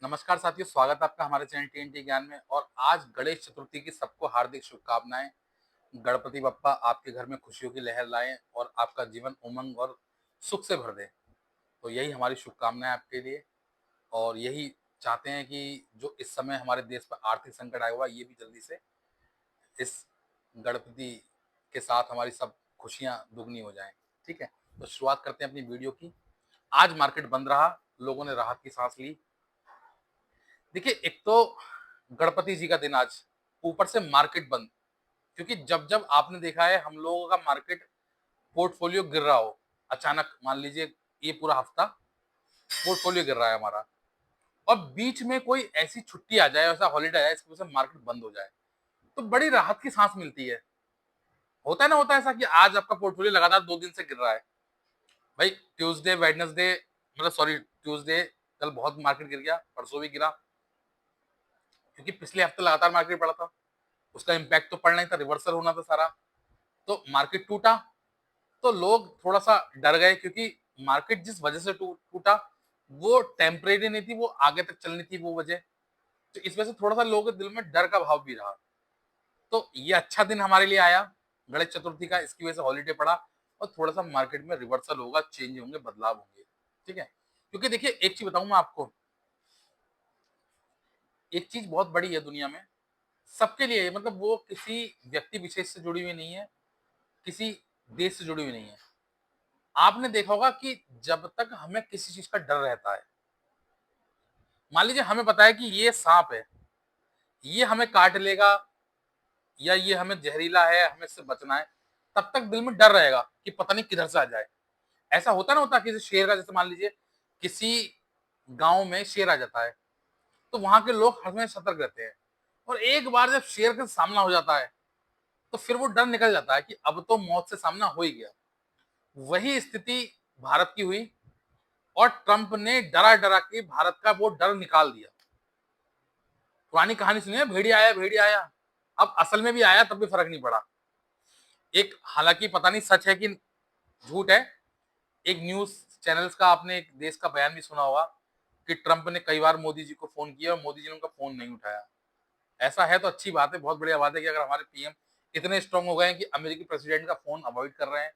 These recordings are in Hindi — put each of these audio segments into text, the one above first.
नमस्कार साथियों, स्वागत है आपका हमारे चैनल टीएनटी ज्ञान में। और आज गणेश चतुर्थी की सबको हार्दिक शुभकामनाएं। गणपति बप्पा आपके घर में खुशियों की लहर लाएं और आपका जीवन उमंग और सुख से भर दे। तो यही हमारी शुभकामनाएं आपके लिए। और यही चाहते हैं कि जो इस समय हमारे देश पर आर्थिक संकट आया हुआ है, ये भी जल्दी से इस गणपति के साथ हमारी सब खुशियां दुगनी हो जाएं। ठीक है, तो शुरुआत करते हैं अपनी वीडियो की। आज मार्केट बंद रहा, लोगों ने राहत की सांस ली। देखिए, एक तो गणपति जी का दिन आज, ऊपर से मार्केट बंद। क्योंकि जब जब आपने देखा है हम लोगों का मार्केट पोर्टफोलियो गिर रहा हो, अचानक मान लीजिए ये पूरा हफ्ता पोर्टफोलियो गिर रहा है हमारा, और बीच में कोई ऐसी छुट्टी आ जाए, ऐसा हॉलीडे आ जाए इसकी वजह से मार्केट बंद हो जाए, तो बड़ी राहत की सांस मिलती है। होता है ना, होता है ऐसा कि आज आपका पोर्टफोलियो लगातार 2 दिन से गिर रहा है। भाई ट्यूसडे वेडनेसडे, मतलब सॉरी, ट्यूसडे कल बहुत मार्केट गिर गया, परसों भी गिरा, क्योंकि पिछले हफ्ते लगातार मार्केट बढ़ा था। उसका इम्पैक्ट तो पड़ना ही था, रिवर्सल होना था सारा। तो मार्केट टूटा, तो लोग थोड़ा सा डर गए, क्योंकि मार्केट जिस वजह से टूटा वो टेम्परेरी नहीं थी, वो आगे तक चलनी थी वो वजह। तो इस वजह से थोड़ा सा लोगों के दिल में डर का भाव भी रहा। तो ये अच्छा दिन हमारे लिए आया गणेश चतुर्थी का, इसकी वजह से हॉलीडे पड़ा और थोड़ा सा मार्केट में रिवर्सल होगा, चेंज होंगे, बदलाव होंगे। ठीक है, क्योंकि देखिए एक चीज बताऊं मैं आपको, एक चीज बहुत बड़ी है दुनिया में, सबके लिए, मतलब वो किसी व्यक्ति विशेष से जुड़ी हुई नहीं है, किसी देश से जुड़ी हुई नहीं है। आपने देखा होगा कि जब तक हमें किसी चीज का डर रहता है, मान लीजिए हमें पता है कि ये सांप है, ये हमें काट लेगा, या ये हमें जहरीला है, हमें इससे बचना है, तब तक दिल में डर रहेगा कि पता नहीं किधर से आ जाए। ऐसा होता ना, होता किसी शेर का, जैसे मान लीजिए किसी गांव में शेर आ जाता है, तो वहां के लोग हमेशा सतर्क रहते हैं। और एक बार जब शेर का सामना हो जाता है, तो फिर वो डर निकल जाता है कि अब तो मौत से सामना हो ही गया। वही स्थिति भारत की हुई, और ट्रंप ने डरा डरा के भारत का वो डर निकाल दिया। पुरानी कहानी सुनिए, भेड़िया आया भेड़िया आया। अब असल में भी आया, तब भी फर्क नहीं पड़ा। एक, हालांकि पता नहीं सच है कि झूठ है, एक न्यूज चैनल्स का, आपने एक देश का बयान भी सुना होगा कि ट्रंप ने कई बार मोदी जी को फोन किया और मोदी जी ने उनका फोन नहीं उठाया। ऐसा है तो अच्छी बात है, बहुत बढ़िया बात है कि अगर हमारे पीएम इतने स्ट्रांग हो गए हैं कि अमेरिकी प्रेसिडेंट का फोन अवॉइड कर रहे हैं,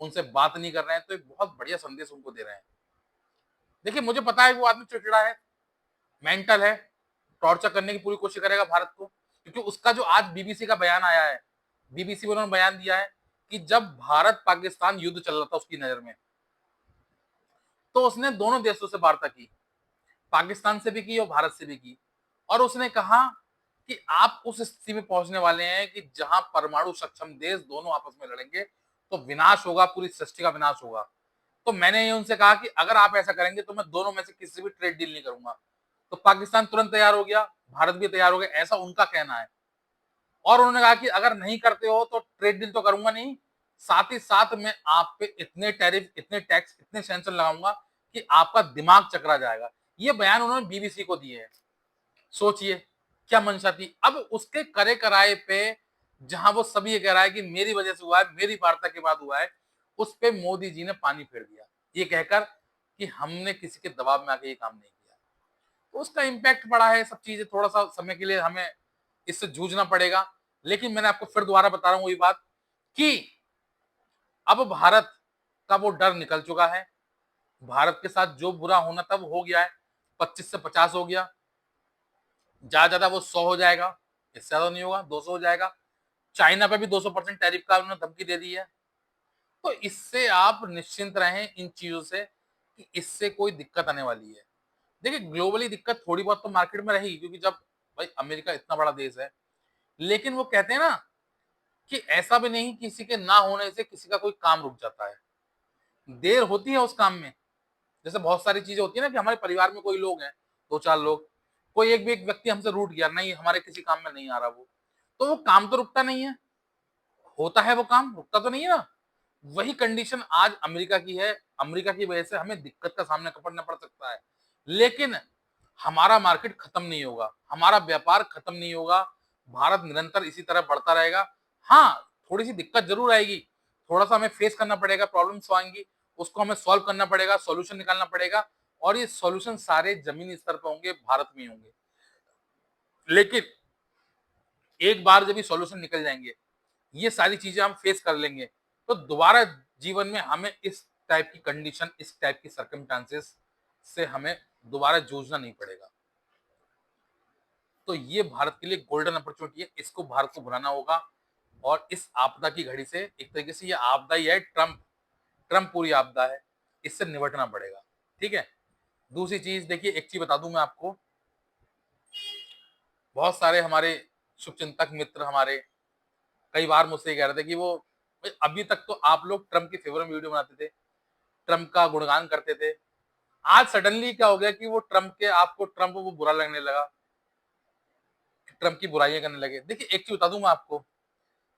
उनसे बात नहीं कर रहे हैं, तो एक बहुत बढ़िया संदेश उनको दे रहे हैं। देखिए मुझे पता है वो आदमी चिड़चिड़ा है, मेंटल है, टॉर्चर करने की पूरी कोशिश करेगा भारत को। क्योंकि उसका जो आज बीबीसी का बयान आया है, बीबीसी में उन्होंने बयान दिया है कि जब भारत पाकिस्तान युद्ध चल रहा था उसकी नजर में, तो उसने दोनों देशों से वार्ता की, पाकिस्तान से भी की और भारत से भी की। और उसने कहा कि आप उस स्थिति में पहुंचने वाले हैं कि जहां परमाणु सक्षम देश दोनों आपस में लड़ेंगे, तो विनाश होगा, पूरी सृष्टि का विनाश होगा। तो मैंने ये उनसे कहा कि अगर आप ऐसा करेंगे तो मैं दोनों में से किसी से भी ट्रेड डील नहीं करूंगा। तो पाकिस्तान तुरंत तैयार हो गया, भारत भी तैयार हो गया, ऐसा उनका कहना है। और उन्होंने कहा कि अगर नहीं करते हो तो ट्रेड डील तो करूंगा नहीं, साथ ही साथ मैं आप पे इतने टैरिफ, इतने टैक्स, इतने सैंक्शन लगाऊंगा कि आपका दिमाग चकरा जाएगा। ये बयान उन्होंने बीबीसी को दिए हैं। सोचिए क्या मंशा थी। अब उसके करे कराए पे, जहां वो सभी ये कह रहा है कि मेरी वजह से हुआ है, मेरी वार्ता के बाद हुआ है, उस पे मोदी जी ने पानी फेर दिया, ये कहकर कि हमने किसी के दबाव में आके ये काम नहीं किया। तो उसका इम्पैक्ट पड़ा है, सब चीजें थोड़ा सा समय के लिए हमें इससे जूझना पड़ेगा। लेकिन मैंने आपको फिर दोबारा बता रहा हूं वही बात कि अब भारत का वो डर निकल चुका है। भारत के साथ जो बुरा होना था वो हो गया है, 25 से 50 हो गया, ज्यादा ज्यादा वो 100 हो जाएगा, इससे ज्यादा नहीं होगा, 200 हो जाएगा। चाइना पे भी 200% टैरिफ का उन्होंने धमकी दे दी है। तो इससे आप निश्चिंत रहें इन चीजों से कि इससे कोई दिक्कत आने वाली है। देखिए ग्लोबली दिक्कत थोड़ी बहुत तो मार्केट में रहेगी, क्योंकि जब भाई अमेरिका इतना बड़ा देश है। लेकिन वो कहते हैं ना कि ऐसा भी नहीं किसी के ना होने से किसी का कोई काम रुक जाता है, देर होती है उस काम में। जैसे बहुत सारी चीजें होती है ना कि हमारे परिवार में कोई लोग हैं, 2-4 लोग, कोई एक भी एक व्यक्ति हमसे रूठ गया, नहीं हमारे किसी काम में नहीं आ रहा वो, तो वो काम तो रुकता नहीं है, होता है वो काम, रुकता तो नहीं है ना। वही कंडीशन आज अमेरिका की है। अमेरिका की वजह से हमें दिक्कत का सामना करना पड़ सकता है, लेकिन हमारा मार्केट खत्म नहीं होगा, हमारा व्यापार खत्म नहीं होगा। भारत निरंतर इसी तरह बढ़ता रहेगा। हाँ, थोड़ी सी दिक्कत जरूर आएगी, थोड़ा सा हमें फेस करना पड़ेगा, प्रॉब्लम्स आएंगी, उसको हमें सॉल्व करना पड़ेगा, सॉल्यूशन निकालना पड़ेगा। और ये सॉल्यूशन सारे जमीनी स्तर पर होंगे, भारत में ही होंगे। लेकिन एक बार जब ये सॉल्यूशन निकल जाएंगे, ये सारी चीजें हम फेस कर लेंगे, तो दोबारा जीवन में हमें इस टाइप की कंडीशन, इस टाइप की सर्कमस्टांसेस से हमें दोबारा जूझना नहीं पड़ेगा। तो ये भारत के लिए गोल्डन अपॉर्चुनिटी है, इसको भारत को बुलाना होगा। और इस आपदा की घड़ी से एक तरीके से ये आपदा ही है, ट्रम्प ट्रम्प पूरी आपदा है, इससे निपटना पड़ेगा। ठीक है। दूसरी चीज देखिए, एक चीज बता दूं मैं आपको, बहुत सारे हमारे शुभचिंतक मित्र हमारे कई बार मुझसे ये कह रहे थे कि वो अभी तक तो आप लोग ट्रम्प के फेवर में वीडियो बनाते थे, ट्रम्प का गुणगान करते थे, आज सडनली क्या हो गया कि वो ट्रम्प के आपको ट्रम्प वो बुरा लगने लगा, ट्रम्प की बुराइयां करने लगे। देखिए एक चीज बता दूं मैं आपको,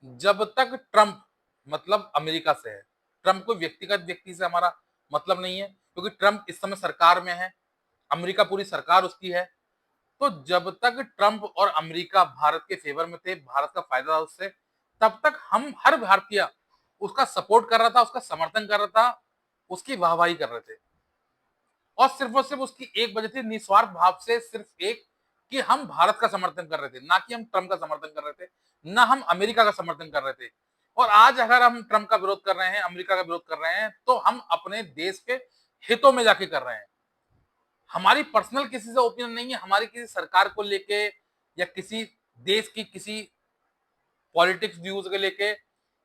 जब तक ट्रम्प मतलब अमेरिका से है, ट्रम्प कोई व्यक्तिगत व्यक्ति से हमारा मतलब नहीं है, क्योंकि ट्रम्प इस समय सरकार में है, अमेरिका पूरी सरकार उसकी है। तो जब तक ट्रम्प और अमेरिका भारत के फेवर में थे, भारत का फायदा था उससे, तब तक हम हर भारतीय उसका सपोर्ट कर रहा था, उसका समर्थन कर रहा था, उसकी वाहवाही कर रहे थे। और सिर्फ उसकी एक वजह थी, निस्वार्थ भाव से, सिर्फ एक, कि हम भारत का समर्थन कर रहे थे, ना कि हम ट्रम्प का समर्थन कर रहे थे, ना हम अमेरिका का समर्थन कर रहे थे। और आज अगर हम ट्रम्प का विरोध कर रहे हैं, अमेरिका का विरोध कर रहे हैं, तो हम अपने देश के हितों में जाके कर रहे हैं। हमारी पर्सनल किसी से ओपिनियन नहीं है, हमारी किसी सरकार को लेके या किसी देश की किसी पॉलिटिक्स व्यूज को लेके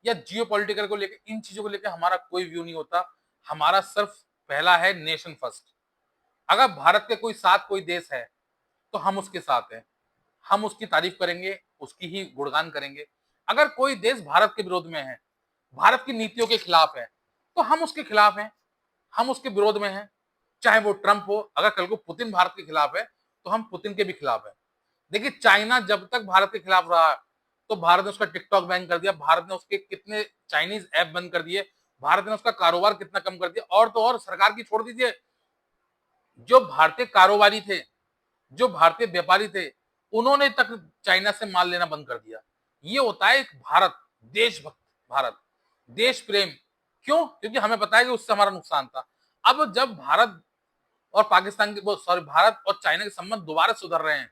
या जियो पॉलिटिकल को लेके, इन चीजों को लेके हमारा कोई व्यू नहीं होता। हमारा सिर्फ पहला है नेशन फर्स्ट। अगर भारत के कोई साथ कोई देश है, तो हम उसके साथ हैं, हम उसकी तारीफ करेंगे, उसकी ही गुणगान करेंगे। अगर कोई देश भारत के विरोध में है, भारत की नीतियों के खिलाफ है, तो हम उसके खिलाफ हैं, हम उसके विरोध में हैं। चाहे वो ट्रम्प हो, अगर कल को पुतिन भारत के खिलाफ है, तो हम पुतिन के भी खिलाफ हैं। देखिए चाइना जब तक भारत के खिलाफ रहा, तो भारत ने उसका टिकटॉक बैन कर दिया, भारत ने उसके कितने चाइनीज ऐप बंद कर दिए, भारत ने उसका कारोबार कितना कम कर दिया। और तो और सरकार की छोड़ दीजिए, जो भारतीय कारोबारी थे, जो भारतीय व्यापारी थे, उन्होंने तक चाइना से माल लेना बंद कर दिया। ये होता है एक भारत, देशभक्त भारत, देश प्रेम। क्यों? क्योंकि हमें पता है कि उससे हमारा नुकसान था। अब जब भारत और पाकिस्तान के, सॉरी, भारत और चाइना के संबंध दोबारा सुधर रहे हैं,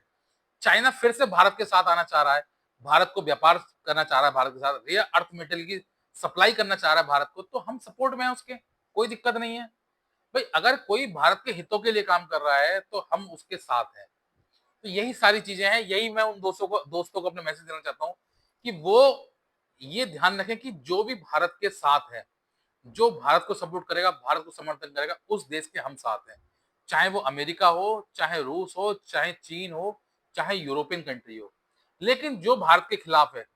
चाइना फिर से भारत के साथ आना चाह रहा है, भारत को व्यापार करना चाह रहा है, भारत के साथ रेयर अर्थ मेटल की सप्लाई करना चाह रहा है भारत को, तो हम सपोर्ट में हैं उसके, कोई दिक्कत नहीं है। भाई अगर कोई भारत के हितों के लिए काम कर रहा है, तो हम उसके साथ हैं। तो यही सारी चीजें हैं, यही मैं उन दोस्तों को अपने मैसेज देना चाहता हूँ कि वो ये ध्यान रखें कि जो भी भारत के साथ है, जो भारत को सपोर्ट करेगा, भारत को समर्थन करेगा, उस देश के हम साथ हैं। चाहे वो अमेरिका हो, चाहे रूस हो, चाहे चीन हो, चाहे यूरोपियन कंट्री हो। लेकिन जो भारत के खिलाफ है,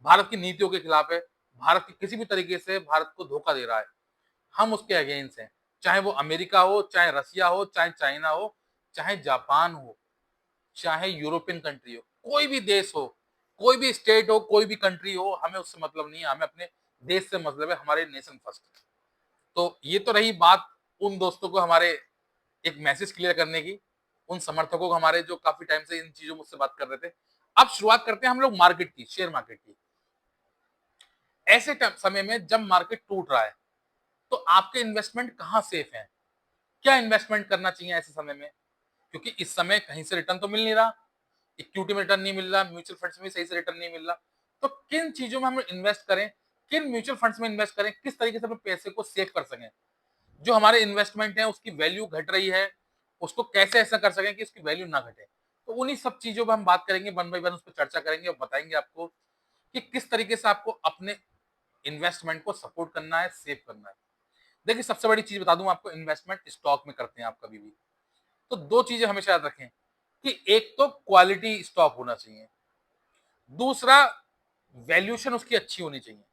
भारत की नीतियों के खिलाफ है, भारत की किसी भी तरीके से भारत को धोखा दे रहा है, हम उसके अगेंस्ट हैं। चाहे वो अमेरिका हो, चाहे रसिया हो, चाहे चाइना हो, चाहे जापान हो, चाहे यूरोपियन कंट्री हो, कोई भी देश हो, कोई भी स्टेट हो, कोई भी कंट्री हो, हमें उससे मतलब नहीं है, हमें अपने देश से मतलब है, हमारे नेशन फर्स्ट। तो ये तो रही बात उन दोस्तों को हमारे एक मैसेज क्लियर करने की, उन समर्थकों को हमारे जो काफी टाइम से इन चीजों मुझसे बात कर रहे थे। अब शुरुआत करते हैं हम लोग मार्केट की, शेयर मार्केट की। ऐसे समय में जब मार्केट टूट रहा है, तो आपके इन्वेस्टमेंट कहाँ सेफ है, क्या इन्वेस्टमेंट करना चाहिए ऐसे समय में? क्योंकि इस समय कहीं से रिटर्न तो मिल नहीं रहा, इक्विटी में रिटर्न नहीं मिल रहा, म्यूचुअल फंड्स में सही से रिटर्न नहीं मिल रहा। तो किन चीजों में हम इन्वेस्ट करें, किन म्यूचुअल फंड्स में इन्वेस्ट करें, किस तरीके से अपने पैसे को सेव कर सकें, जो हमारे इन्वेस्टमेंट है उसकी वैल्यू घट रही है, उसको कैसे ऐसा कर सकें कि उसकी वैल्यू ना घटे। तो उन्हीं सब चीजों पर हम बात करेंगे, वन बाय वन उस पर चर्चा करेंगे और बताएंगे आपको कि किस तरीके से आपको अपने इन्वेस्टमेंट को सपोर्ट करना है, सेव करना है। देखिए सबसे बड़ी चीज बता दूं आपको, इन्वेस्टमेंट स्टॉक में करते हैं आप कभी भी, तो दो चीजें हमेशा याद रखें कि एक तो क्वालिटी स्टॉक होना चाहिए, दूसरा वैल्यूएशन उसकी अच्छी होनी चाहिए।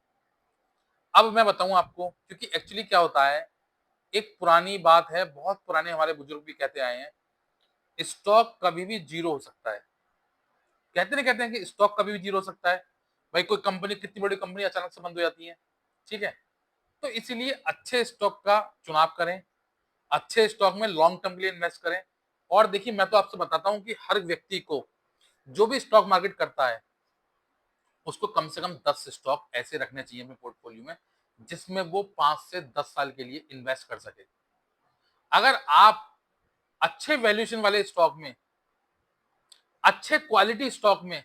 अब मैं बताऊं आपको, क्योंकि एक्चुअली क्या होता है, एक पुरानी बात है, बहुत पुराने हमारे बुजुर्ग भी कहते आए हैं, स्टॉक कभी भी जीरो हो सकता है। कहते हैं कि स्टॉक कभी भी जीरो हो सकता है। भाई कोई कंपनी, कितनी बड़ी कंपनी अचानक से बंद हो जाती है, ठीक है। तो इसीलिए अच्छे स्टॉक का चुनाव करें, अच्छे स्टॉक में लॉन्ग टर्म के लिए इन्वेस्ट करें। और देखिए मैं तो आपसे बताता हूं कि हर व्यक्ति को, जो भी स्टॉक मार्केट करता है, उसको कम से कम 10 स्टॉक ऐसे रखने चाहिए अपने पोर्टफोलियो में, जिसमें वो 5 से 10 साल के लिए इन्वेस्ट कर सके। अगर आप अच्छे वैल्यूएशन वाले स्टॉक में, अच्छे क्वालिटी स्टॉक में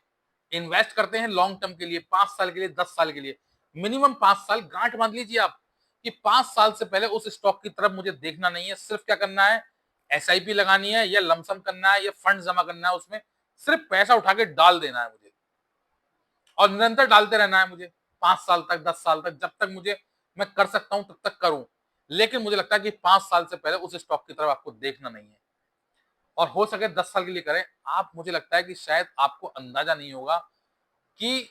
इन्वेस्ट करते हैं लॉन्ग टर्म के लिए, 5 साल के लिए, 10 साल के लिए, मिनिमम 5 साल गांठ बांध लीजिए आप कि 5 साल से पहले उस स्टॉक की तरफ मुझे देखना नहीं है। सिर्फ क्या करना है, एसआईपी लगानी है या लमसम करना है या फंड जमा करना है, उसमें सिर्फ पैसा उठा के डाल देना है मुझे और निरंतर डालते रहना है मुझे 5 साल तक, 10 साल तक, जब तक मुझे मैं कर सकता हूं तब तक करूं। लेकिन मुझे लगता है कि 5 साल से पहले उस स्टॉक की तरफ आपको देखना नहीं है और हो सके 10 साल के लिए करें आप। मुझे लगता है कि शायद आपको अंदाजा नहीं होगा कि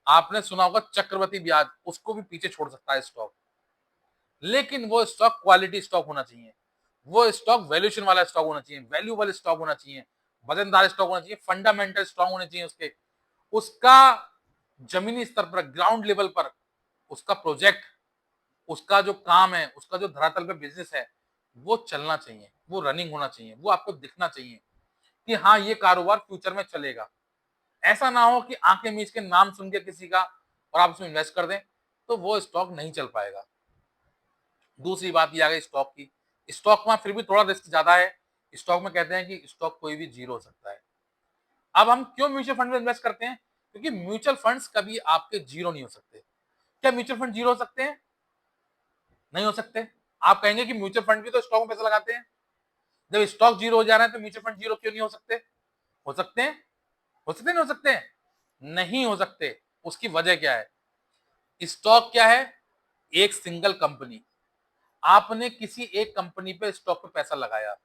आपने सुना होगा चक्रवृद्धि ब्याज, उसको भी पीछे छोड़ सकता है स्टॉक। लेकिन वो स्टॉक क्वालिटी स्टॉक होना चाहिए, वो स्टॉक वैल्यूएशन वाला स्टॉक होना चाहिए, वैल्यू वाला स्टॉक होना चाहिए, वजनदार स्टॉक होना चाहिए, फंडामेंटल स्ट्रांग होने चाहिए उसके, उसका जमीनी स्तर पर, ग्राउंड लेवल पर उसका प्रोजेक्ट, उसका जो काम है, उसका जो धरातल पे बिजनेस है, वो चलना चाहिए, वो रनिंग होना चाहिए, वो आपको दिखना चाहिए कि हाँ ये कारोबार फ्यूचर में चलेगा। ऐसा ना हो कि आंखें मीच के नाम सुन के किसी का और आप उसमें इन्वेस्ट कर दें तो वो स्टॉक नहीं चल पाएगा। दूसरी बात ये आ गई स्टॉक की। स्टॉक में फिर भी थोड़ा रिस्क ज्यादा है। स्टॉक में कहते हैं कि स्टॉक कोई भी जीरो हो सकता है। अब हम क्यों म्यूचुअल फंड में इन्वेस्ट करते हैं? क्योंकि म्यूचुअल फंड्स कभी आपके जीरो नहीं हो सकते। क्या म्यूचुअल फंड जीरो हो सकते हैं? नहीं हो सकते। आप कहेंगे कि म्यूचुअल फंड भी तो स्टॉक में पैसा लगाते हैं, जब स्टॉक जीरो हो जा रहा है तो म्यूचुअल फंड जीरो क्यों नहीं हो सकते? हो सकते हैं। हो सकते नहीं हो सकते? नहीं हो सकते। उसकी वजह क्या है? स्टॉक क्या है? एक सिंगल कंपनी। आपने किसी एक कंपनी पे स्टॉक पे पैसा लगाया,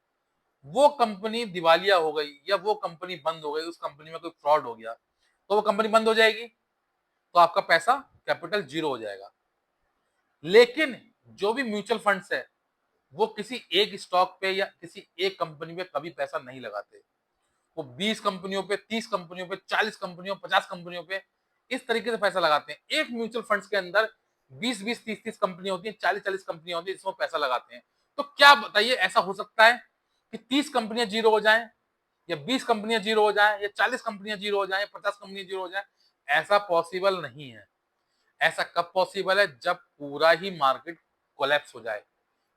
वो कंपनी दिवालिया हो गई या वो कंपनी बंद हो गई, उस कंपनी में कोई फ्रॉड हो गया तो वो कंपनी बंद हो जाएगी, तो आपका पैसा, कैपिटल जीरो हो जाएगा। लेकिन जो भी म्यूचुअल फंड्स है वो किसी एक स्टॉक पे या किसी एक कंपनी पे कभी पैसा नहीं लगाते। वो 20 कंपनियों पे, 30 कंपनियों पे, 40 कंपनियों, 50 कंपनियों पे इस तरीके से पैसा लगाते हैं। एक म्यूचुअल फंड्स के अंदर 20-20, 30-30 कंपनियां होती हैं, 40-40 कंपनियां होती हैं जिसमें पैसा लगाते हैं। तो क्या बताइए ऐसा हो सकता है कि 30 कंपनियां जीरो हो जाएं या 20 कंपनियां जीरो हो जाएं या 40 कंपनियां जीरो हो जाएं या 50 कंपनियां जीरो हो जाएं? ऐसा पॉसिबल नहीं है। ऐसा कब पॉसिबल है? जब पूरा ही मार्केट कोलैप्स हो जाए,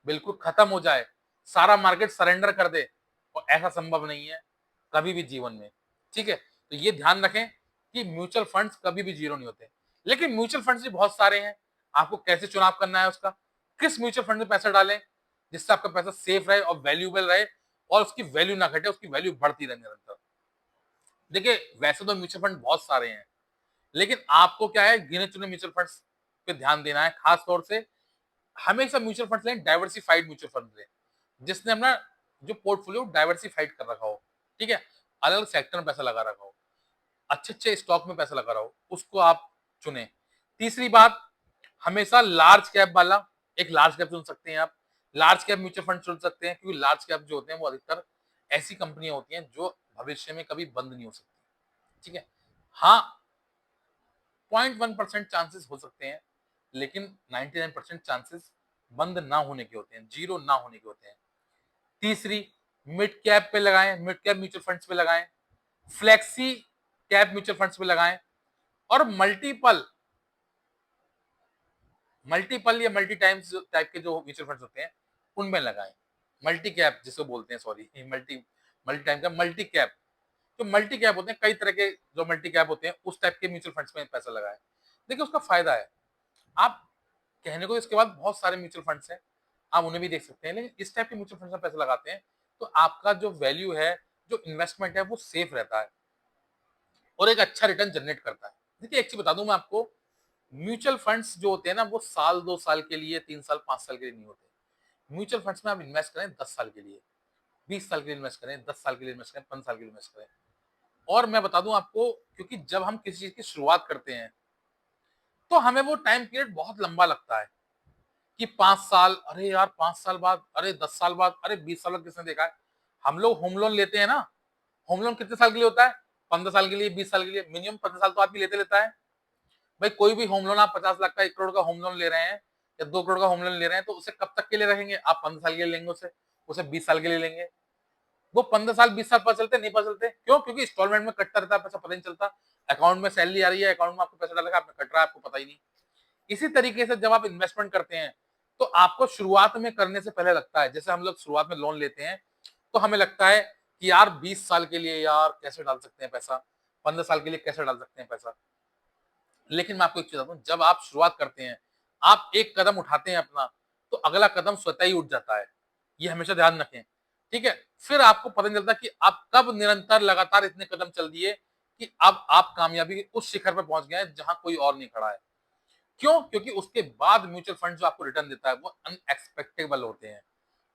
बिल्कुल खत्म हो जाए, सारा मार्केट सरेंडर कर दे, और ऐसा संभव नहीं है कभी भी जीवन में। ठीक है, तो ये ध्यान रखें कि म्यूचुअल फंड्स कभी भी जीरो नहीं होते। लेकिन म्यूचुअल फंड्स भी बहुत सारे हैं, आपको कैसे चुनाव करना है उसका, किस म्यूचुअल फंड में पैसा डालें जिससे आपका पैसा सेफ रहे और वैल्यूएबल रहे और उसकी वैल्यू ना घटे, उसकी वैल्यू बढ़ती रहे निरंतर। देखिए वैसे तो म्यूचुअल फंड बहुत सारे हैं, लेकिन आपको क्या है, गिने चुने म्यूचुअल फंड्स पे ध्यान देना है। खास तौर से हमेशा म्यूचुअल फंड लें, डाइवर्सिफाइड म्यूचुअल फंड लें, जिसने अपना जो पोर्टफोलियो डाइवर्सिफाइड कर रखा हो। ठीक है, अलग अलग सेक्टर में पैसा लगा रखा हो, अच्छे अच्छे स्टॉक में पैसा लगा रहा हो, उसको आप चुने। तीसरी बात, हमेशा लार्ज कैप वाला, एक लार्ज कैप चुन सकते हैं आप, लार्ज कैप म्यूचुअल फंड चुन सकते हैं, क्योंकि लार्ज कैप जो होते हैं वो अधिकतर ऐसी कंपनियां होती हैं जो भविष्य में कभी बंद नहीं हो सकती। ठीक है, हाँ 0.1% चांसेस हो सकते हैं, लेकिन 99% चांसेस बंद ना होने के होते हैं, जीरो ना होने के होते हैं। तीसरी, मिड कैप पे लगाएं, मिड कैप म्यूचुअल फंड्स पे लगाएं, फ्लेक्सी कैप म्यूचुअल फंड्स पे लगाएं, और मल्टीपल मल्टीपल या मल्टी टाइम्स टाइप के जो म्यूचुअल फंड्स होते हैं उनमें लगाएं। मल्टी कैप जिसको बोलते हैं, सॉरी, मल्टी मल्टी टाइम का मल्टी कैप, जो मल्टी कैप होते हैं, कई तरह के जो मल्टी कैप होते हैं उस टाइप के म्यूचुअल फंड्स में पैसा लगाएं। देखिए उसका फायदा है, आप कहने को इसके बाद बहुत सारे म्यूचुअल फंड्स हैं, आप उन्हें भी देख सकते हैं, लेकिन इस टाइप के म्यूचुअल फंड्स में पैसा लगाते हैं तो आपका जो वैल्यू है, जो इन्वेस्टमेंट है, वो सेफ रहता है और एक अच्छा रिटर्न जनरेट करता है। देखिए एक चीज बता दूं मैं आपको, म्यूचुअल फंड्स जो होते हैं ना, वो साल 2 साल के लिए, 3 साल 5 साल के लिए नहीं होते। म्यूचुअल फंड्स में आप इन्वेस्ट करें 10 साल के लिए, 20 साल के लिए इन्वेस्ट करें, 10 साल के लिए इन्वेस्ट करें, 5 साल के लिए इन्वेस्ट करें। और मैं बता दूं आपको, क्योंकि जब हम किसी चीज की शुरुआत करते हैं तो हमें वो टाइम पीरियड बहुत लंबा लगता है कि 5 साल, अरे यार 5 साल बाद, अरे 10 साल बाद, अरे 20 साल बाद किसने देखा है। हम लोग होम लोन लेते हैं ना, होम लोन कितने साल के लिए होता है? 15 साल के लिए, 20 साल के लिए, मिनिमम 15 साल तो आदमी लेते लेता है। भाई कोई भी होम लोन, आप 50 लाख का, 1 करोड़ का होम लोन ले रहे हैं या 2 करोड़ का होम लोन ले रहे हैं, तो उसे कब तक के लिए रखेंगे आप? 15 साल के लिए लेंगे उसे, उसे 20 साल के लिए लेंगे। वो 15 साल 20 साल पता चलते नहीं, पता चलते क्यों? क्योंकि इंस्टॉलमेंट में कटता रहता है पैसा, पता नहीं चलता। अकाउंट में सैलरी आ रही है, अकाउंट में आपको पैसा डालेगा, आपने कट रहा है, आपको पता ही नहीं। इसी तरीके से जब आप इन्वेस्टमेंट करते हैं तो आपको शुरुआत में करने से पहले लगता है, जैसे हम लोग शुरुआत में लोन लेते हैं तो हमें लगता है कि यार 20 साल के लिए यार कैसे डाल सकते हैं पैसा, 15 साल के लिए कैसे डाल सकते हैं पैसा। लेकिन मैं आपको एक चीज बताता हूँ, जब आप शुरुआत करते हैं, आप एक कदम उठाते हैं अपना, तो अगला कदम स्वतः ही उठ जाता है। ये हमेशा ध्यान रखें, ठीक है। फिर आपको पता नहीं चलता कि आप कब निरंतर लगातार इतने कदम चल दिए कि अब आप कामयाबी के उस शिखर पर पहुंच गए हैं जहां कोई और नहीं खड़ा है। क्यों? क्योंकि उसके बाद म्यूचुअल फंड जो आपको रिटर्न देता है वो अनएक्सपेक्टेबल होते हैं।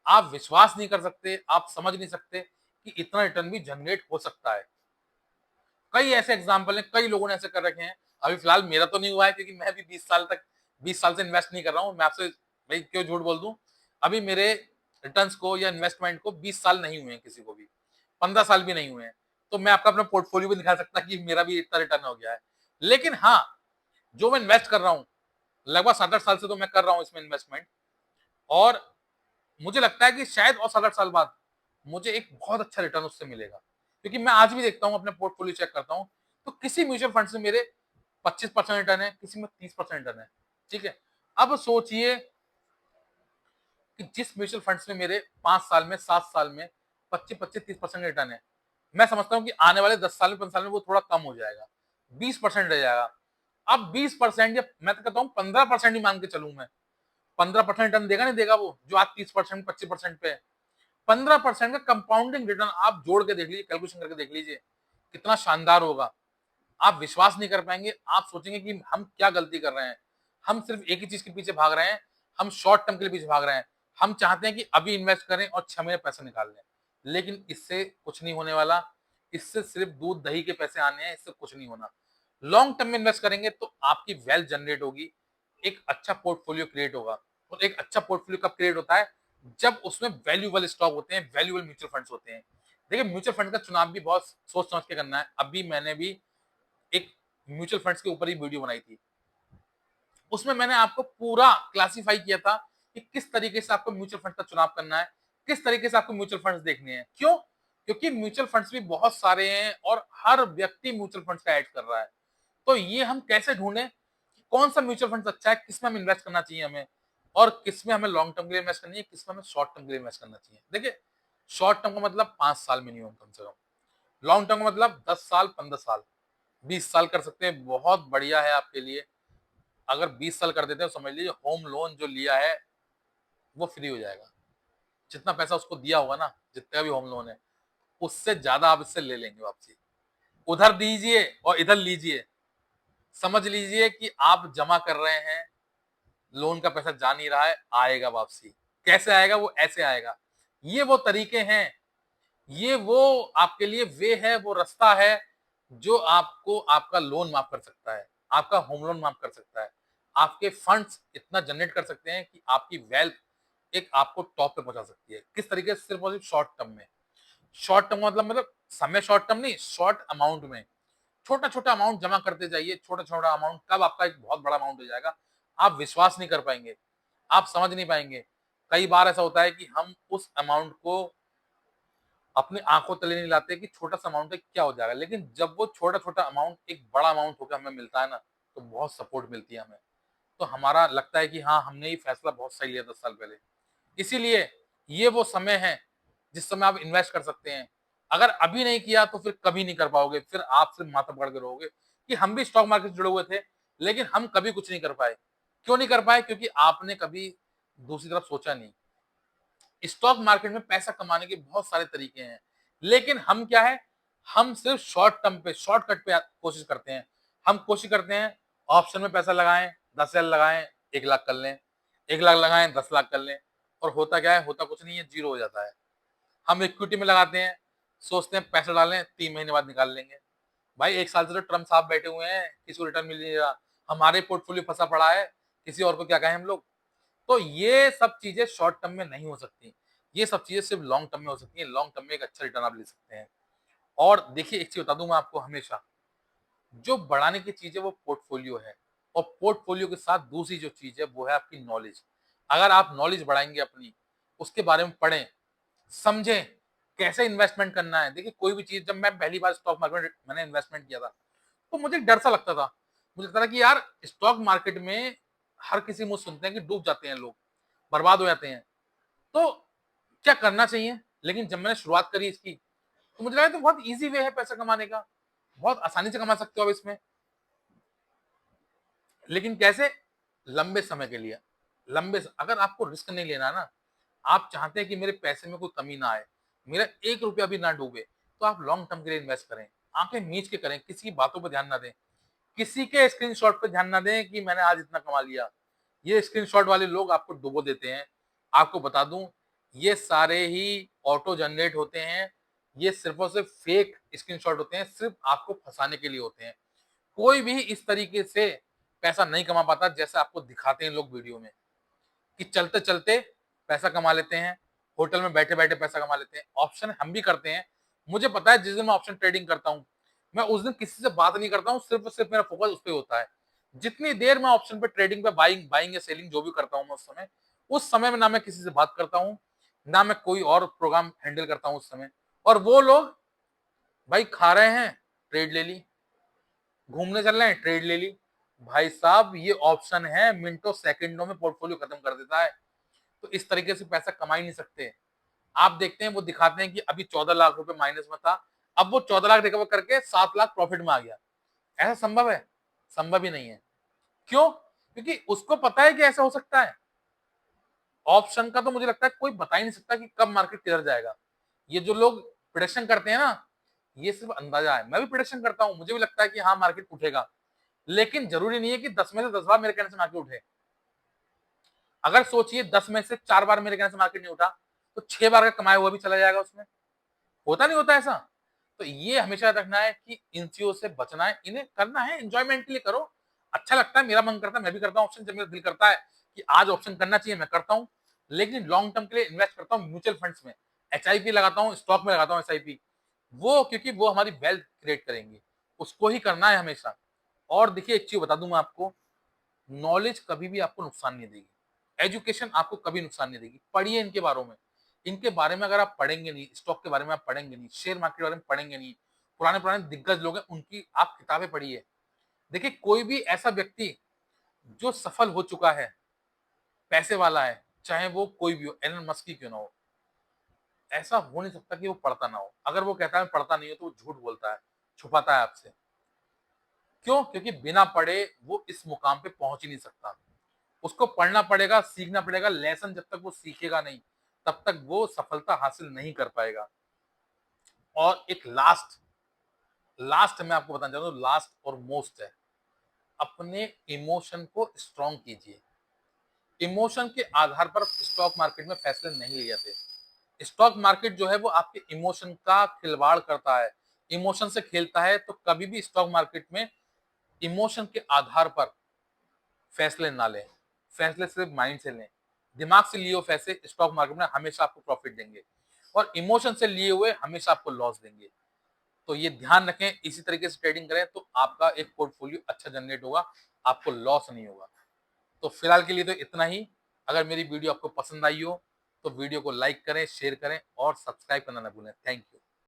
आप विश्वास नहीं कर सकते, आप समझ नहीं सकते कि इतना रिटर्न भी जनरेट हो सकता है। कई ऐसे एग्जाम्पल हैं, कई लोगों ने ऐसे कर रखे हैं। अभी फिलहाल मेरा तो नहीं हुआ है क्योंकि मैं भी 20 साल से इन्वेस्ट नहीं कर रहा हूँ। मैं आपसे भाई क्यों झूठ बोल दूं, अभी मेरे रिटर्न्स को या इन्वेस्टमेंट को 20 साल नहीं हुए हैं, किसी को भी 15 साल भी नहीं हुए हैं। तो मैं आपका अपना पोर्टफोलियो भी दिखा सकता कि मेरा भी इतना रिटर्न हो गया है। लेकिन हाँ, जो मैं इन्वेस्ट कर रहा हूँ, लगभग 7-8 साल से तो मैं कर रहा हूँ इसमें इन्वेस्टमेंट, और मुझे लगता है कि शायद और 7-8 साल बाद मुझे एक बहुत अच्छा रिटर्न उससे मिलेगा। क्योंकि मैं आज भी देखता हूँ, अपने पोर्टफोलियो चेक करता हूँ, तो किसी म्यूचुअल फंड से मेरे 25% रिटर्न है, किसी में 30% रिटर्न है, ठीक है। अब सोचिए कि जिस म्यूचुअल फंड्स में मेरे 5 साल में 7 साल में 25-25-30% रिटर्न है, मैं समझता हूँ कि आने वाले 10 साल में 15 साल में वो थोड़ा कम हो जाएगा, 20% रह जाएगा। अब 20% या मैं तो कहता हूँ 15% ही मान के चलूं मैं, 15% रिटर्न देगा नहीं देगा वो, जो आज 30% 25% पे है। 15% का कंपाउंडिंग रिटर्न आप जोड़ के देख लीजिए, कैलकुलेशन करके देख लीजिए कितना शानदार होगा। आप विश्वास नहीं कर पाएंगे, आप सोचेंगे कि हम क्या गलती कर रहे हैं। हम सिर्फ एक ही चीज के पीछे भाग रहे हैं, हम शॉर्ट टर्म के लिए पीछे भाग रहे हैं। हम चाहते हैं कि अभी इन्वेस्ट करें और 6 महीने पैसा निकाल लें, लेकिन इससे कुछ नहीं होने वाला। इससे सिर्फ दूध दही के पैसे आने हैं, इससे कुछ नहीं होना। लॉन्ग टर्म में इन्वेस्ट करेंगे तो आपकी वेल्थ जनरेट होगी, एक अच्छा पोर्टफोलियो क्रिएट होगा। और एक अच्छा पोर्टफोलियो कब क्रिएट होता है? जब उसमें वैल्यूएबल स्टॉक होते हैं, वैल्यूएबल म्यूचुअल फंड्स होते हैं। देखिए, म्यूचुअल फंड का चुनाव भी बहुत सोच समझ के करना है। अभी मैंने भी एक म्यूचुअल फंड्स के ऊपर ही वीडियो बनाई थी, उसमें मैंने आपको पूरा क्लासिफाई किया था कि किस तरीके से आपको म्यूचुअल फंड का चुनाव करना है, किस तरीके से आपको म्यूचुअल फंड्स देखने हैं। क्यों? क्योंकि म्यूचुअल फंड्स भी बहुत सारे हैं और हर व्यक्ति म्यूचुअल फंड्स का ऐड कर रहा है। तो ये हम कैसे ढूंढें कि कौन सा म्यूचुअल फंड अच्छा है, किसमें हम इन्वेस्ट करना चाहिए हमें, और किसमें हमें लॉन्ग टर्म के लिए इन्वेस्ट करनी है, किसमें हमें शॉर्ट टर्म के लिए इन्वेस्ट करना चाहिए। देखिए, शॉर्ट टर्म का मतलब 5 साल मिनिमम कम से कम, लॉन्ग टर्म का मतलब 10 साल 15 साल 20 साल कर सकते हैं, बहुत बढ़िया है आपके लिए। अगर 20 साल कर देते हैं तो समझ लीजिए होम लोन जो लिया है वो फ्री हो जाएगा। जितना पैसा उसको दिया होगा ना, जितना भी होम लोन है, उससे ज्यादा आप इससे ले लेंगे वापसी। उधर दीजिए और इधर लीजिए, समझ लीजिए कि आप जमा कर रहे हैं, लोन का पैसा जा नहीं रहा है, आएगा वापसी। कैसे आएगा? वो ऐसे आएगा। ये वो तरीके हैं, ये वो आपके लिए वे है, वो रास्ता है जो आपको आपका लोन माफ कर सकता है, आपका होम लोन माफ कर सकता है, आपके फंड्स इतना जनरेट कर सकते हैं कि आपकी वेल्थ एक आपको टॉप पे पहुंचा सकती है। किस तरीके से? सिर्फ और सिर्फ शॉर्ट टर्म में। शॉर्ट टर्म मतलब समय शॉर्ट टर्म नहीं, शॉर्ट अमाउंट में छोटा छोटा अमाउंट जमा करते जाइए। छोटा छोटा अमाउंट कब आपका एक बहुत बड़ा अमाउंट हो जाएगा, आप विश्वास नहीं कर पाएंगे, आप समझ नहीं पाएंगे। कई बार ऐसा होता है कि हम उस अमाउंट को अपनी आंखों तले नहीं लाते कि छोटा सा अमाउंट है क्या हो जाएगा, लेकिन जब वो छोटा छोटा अमाउंट एक बड़ा अमाउंट होकर हमें मिलता है ना, तो बहुत सपोर्ट मिलती है हमें। तो हमारा लगता है कि हाँ, हमने ये फैसला बहुत सही लिया 10 साल पहले। इसीलिए ये वो समय है जिस समय आप इन्वेस्ट कर सकते हैं। अगर अभी नहीं किया तो फिर कभी नहीं कर पाओगे, फिर आप सिर्फ माथा पकड़ के रहोगे कि हम भी स्टॉक मार्केट से जुड़े हुए थे लेकिन हम कभी कुछ नहीं कर पाए। क्यों नहीं कर पाए? क्योंकि आपने कभी दूसरी तरफ सोचा नहीं। स्टॉक मार्केट में पैसा कमाने के बहुत सारे तरीके हैं, लेकिन हम क्या है, हम सिर्फ शॉर्ट टर्म पे, शॉर्टकट पे कोशिश करते हैं। हम कोशिश करते हैं ऑप्शन में पैसा लगाएं, 10,000 लगाएं, 1 लाख कर लें, 1 लाख लगाएं, 10 लाख कर लें, और होता क्या है? होता कुछ नहीं है, जीरो हो जाता है। हम इक्विटी में लगाते हैं, सोचते हैं पैसा डालें, 3 महीने बाद निकाल लेंगे। भाई 1 साल से तो ट्रम्प साहब बैठे हुए हैं, किसी को रिटर्न मिल नहीं रहा, हमारे पोर्टफोलियो फंसा पड़ा है, किसी और को क्या कहें हम लोग। तो ये सब चीजें शॉर्ट टर्म में नहीं हो सकती, ये सब चीजें सिर्फ लॉन्ग टर्म में हो सकती है। लॉन्ग टर्म में एक अच्छा रिटर्न आप ले सकते हैं। और देखिए, एक चीज बता दूं मैं आपको, हमेशा जो बढ़ाने की चीज है वो पोर्टफोलियो है, और पोर्टफोलियो के साथ दूसरी जो चीज है वो है आपकी नॉलेज। अगर आप नॉलेज बढ़ाएंगे अपनी, उसके बारे में पढ़ें, समझें कैसे इन्वेस्टमेंट करना है। देखिए, कोई भी चीज, जब मैं पहली बार स्टॉक मार्केट में मैंने इन्वेस्टमेंट किया था, तो मुझे डर सा लगता था। मुझे लगता था कि यार स्टॉक मार्केट में हर किसी मुझे सुनते हैं कि डूब जाते हैं लोग, बर्बाद हो जाते हैं, तो क्या करना चाहिए। लेकिन जब मैंने शुरुआत करी इसकी, तो मुझे लगा तो बहुत ईज़ी वे है पैसा कमाने का, बहुत आसानी से कमा सकते हो आप इसमें। लेकिन कैसे? लंबे समय के लिए। अगर आपको रिस्क नहीं लेना ना, आप चाहते हैं कि मेरे पैसे में कोई कमी ना आए, मेरा 1 रुपया भी ना डूबे, तो आप लॉन्ग टर्म के लिए इन्वेस्ट करें। आँखें मीच के करें, किसी की बातों पे ध्यान ना दें, किसी के स्क्रीनशॉट पे ध्यान ना दें कि मैंने आज इतना कमा लिया। ये स्क्रीनशॉट वाले लोग आपको डुबो देते हैं। आपको बता दूँ, ये सारे ही ऑटो जनरेट होते हैं, ये सिर्फ़ और सिर्फ़ फेक स्क्रीनशॉट होते हैं, सिर्फ़ आपको फँसाने के लिए होते हैं। कोई भी इस तरीके से पैसा नहीं कमा पाता जैसे आपको दिखाते हैं लोग वीडियो में, कि चलते-चलते पैसा कमा लेते हैं, होटल में बैठे-बैठे पैसा कमा लेते हैं। ऑप्शन हम भी करते हैं। मुझे पता है जिस दिन मैं ऑप्शन ट्रेडिंग करता हूँ, मैं उस दिन किसी से बात नहीं करता हूँ, सिर्फ़ और सिर्फ़ मेरा फ़ोकस उस पे होता है। जितनी देर मैं ऑप्शन पे ट्रेडिंग पे बाइंग बाइंग या सेलिंग जो भी करता हूँ मैं उस समय में ना मैं किसी से बात करता हूँ, ना मैं कोई और प्रोग्राम हैंडल करता हूँ उस समय। और वो लोग भाई खा रहे हैं, ट्रेड ले ली, घूमने चल रहे हैं, ट्रेड ले ली। भाई साहब ये ऑप्शन है, मिनटों सेकंडों में पोर्टफोलियो खत्म कर देता है। तो इस तरीके से पैसा कमा ही नहीं सकते। आप देखते हैं वो दिखाते हैं कि अभी 14 लाख रुपए माइनस में था, अब वो 14 लाख रिकवर करके 7 लाख प्रॉफिट में आ गया। ऐसा संभव है? संभव ही नहीं है। क्यों? क्योंकि उसको पता है कि ऐसा हो सकता है। ऑप्शन का तो मुझे लगता है कोई बता ही नहीं सकता कि कब मार्केट किधर जाएगा। ये जो लोग प्रेडिक्शन करते हैं ना, ये सिर्फ अंदाजा है। मैं भी प्रेडिक्शन करता हूँ, मुझे भी लगता है कि हाँ मार्केट उठेगा। लेकिन जरूरी नहीं है कि 10 में से 10 बार मेरे कहने से मार्केट उठे। अगर सोचिए 10 में से 4 बार मेरे कहने से मार्केट नहीं उठा, तो 6 बार का कमाया हुआ भी चला जाएगा उसमें। होता नहीं होता ऐसा? तो ये हमेशा याद रखना है कि इन चीज़ों से बचना है, इन्हें करना है, एन्जॉयमेंट के लिए करो। अच्छा लगता है, मेरा मन करता है, मैं भी करता हूँ ऑप्शन, जब मेरा दिल करता है कि आज ऑप्शन करना चाहिए, मैं करता हूँ। लेकिन लॉन्ग टर्म के लिए इन्वेस्ट करता हूँ म्यूचुअल फंड्स में, एसआईपी लगाता हूँ, स्टॉक में लगाता हूँ एसआईपी। वो क्योंकि वो हमारी वेल्थ क्रिएट करेंगे, उसको ही करना है हमेशा। और देखिए एक चीज़ बता दूँ मैं आपको, नॉलेज कभी भी आपको नुकसान नहीं देगी। एजुकेशन आपको कभी नुकसान नहीं देगी। पढ़िए इनके बारे में। इनके बारे में अगर आप पढ़ेंगे नहीं, स्टॉक के बारे में आप पढ़ेंगे नहीं, शेयर मार्केट के बारे में पढ़ेंगे नहीं, पुराने-पुराने दिग्गज लोग हैं, उनकी आप किताबें पढ़िए। देखिए कोई भी ऐसा व्यक्ति जो सफल हो चुका है, पैसे वाला है, चाहे वो कोई भी हो, एलन मस्क ही क्यों ना हो, ऐसा हो नहीं सकता कि वो पढ़ता ना हो। अगर वो कहता है मैं पढ़ता नहीं हूँ, तो वो झूठ बोलता है, छुपाता है आपसे। क्यों? क्योंकि बिना पढ़े वो इस मुकाम पे पहुँच ही नहीं सकता। उसको पढ़ना पड़ेगा, सीखना पड़ेगा, लेसन जब तक वो सीखेगा नहीं, तब तक वो सफलता हासिल नहीं कर पाएगा। और एक लास्ट लास्ट मैं आपको बताना चाहता हूँ, लास्ट और मोस्ट है, अपने इमोशन को स्ट्रॉन्ग कीजिए। इमोशन के आधार पर स्टॉक मार्केट में फैसले नहीं लिए जाते। स्टॉक मार्केट जो है वो आपके इमोशन का खिलवाड़ करता है, इमोशन से खेलता है, तो कभी भी स्टॉक मार्केट में इमोशन के आधार पर फैसले ना लें। फैसले सिर्फ माइंड से लें। दिमाग से लिए हुए फैसले स्टॉक मार्केट में हमेशा आपको प्रॉफिट देंगे, और इमोशन से लिए हुए हमेशा आपको लॉस देंगे। तो ये ध्यान रखें, इसी तरीके से ट्रेडिंग करें तो आपका एक पोर्टफोलियो अच्छा जनरेट होगा, आपको लॉस नहीं होगा। तो फिलहाल के लिए तो इतना ही। अगर मेरी वीडियो आपको पसंद आई हो तो वीडियो को लाइक करें, शेयर करें और सब्सक्राइब करना ना भूलें। Thank you.